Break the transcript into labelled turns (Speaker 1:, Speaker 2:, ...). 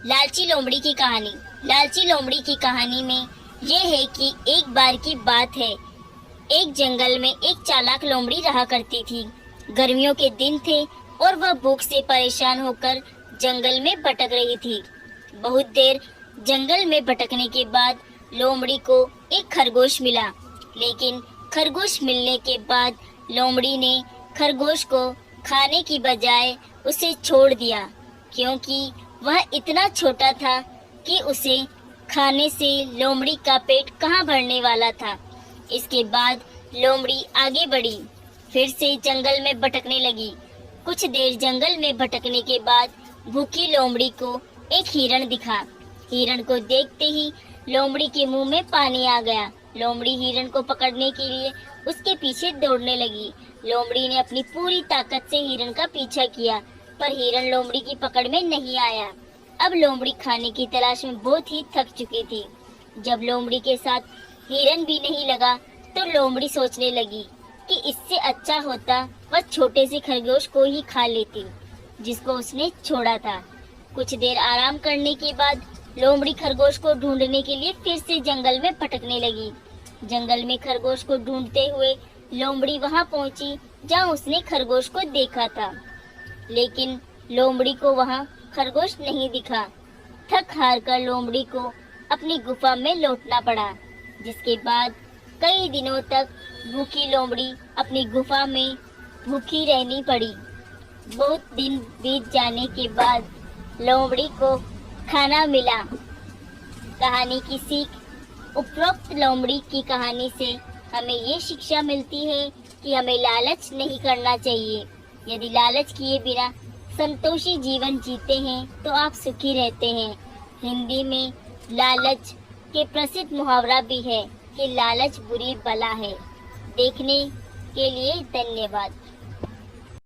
Speaker 1: लालची लोमड़ी की कहानी। लालची लोमड़ी की कहानी में यह है कि एक बार की बात है, एक जंगल में एक चालाक लोमड़ी रहा करती थी। गर्मियों के दिन थे और वह भूख से परेशान होकर जंगल में भटक रही थी। बहुत देर जंगल में भटकने के बाद लोमड़ी को एक खरगोश मिला, लेकिन खरगोश मिलने के बाद लोमड़ी ने खरगोश को खाने की बजाय उसे छोड़ दिया, क्योंकि वह इतना छोटा था कि उसे खाने से लोमड़ी का पेट कहाँ भरने वाला था। इसके बाद लोमड़ी आगे बढ़ी, फिर से जंगल में भटकने लगी। कुछ देर जंगल में भटकने के बाद भूखी लोमड़ी को एक हिरण दिखा। हिरण को देखते ही लोमड़ी के मुंह में पानी आ गया। लोमड़ी हिरण को पकड़ने के लिए उसके पीछे दौड़ने लगी। लोमड़ी ने अपनी पूरी ताकत से हिरण का पीछा किया, पर हिरण लोमड़ी की पकड़ में नहीं आया। अब लोमड़ी खाने की तलाश में बहुत ही थक चुकी थी। जब लोमड़ी के साथ हिरण भी नहीं लगा तो लोमड़ी सोचने लगी कि इससे अच्छा होता वह छोटे से खरगोश को ही खा लेती जिसको उसने छोड़ा था। कुछ देर आराम करने के बाद लोमड़ी खरगोश को ढूंढने के लिए फिर से जंगल में भटकने लगी। जंगल में खरगोश को ढूंढते हुए लोमड़ी वहां पहुंची जहां उसने खरगोश को देखा था, लेकिन लोमड़ी को वहां खरगोश नहीं दिखा। थक हार कर लोमड़ी को अपनी गुफा में लौटना पड़ा, जिसके बाद कई दिनों तक भूखी लोमड़ी अपनी गुफा में भूखी रहनी पड़ी। बहुत दिन बीत जाने के बाद लोमड़ी को खाना मिला। कहानी की सीख। उपरोक्त लोमड़ी की कहानी से हमें ये शिक्षा मिलती है कि हमें लालच नहीं करना चाहिए। यदि लालच किए बिना संतोषी जीवन जीते हैं तो आप सुखी रहते हैं। हिंदी में लालच के प्रसिद्ध मुहावरा भी है कि लालच बुरी बला है। देखने के लिए धन्यवाद।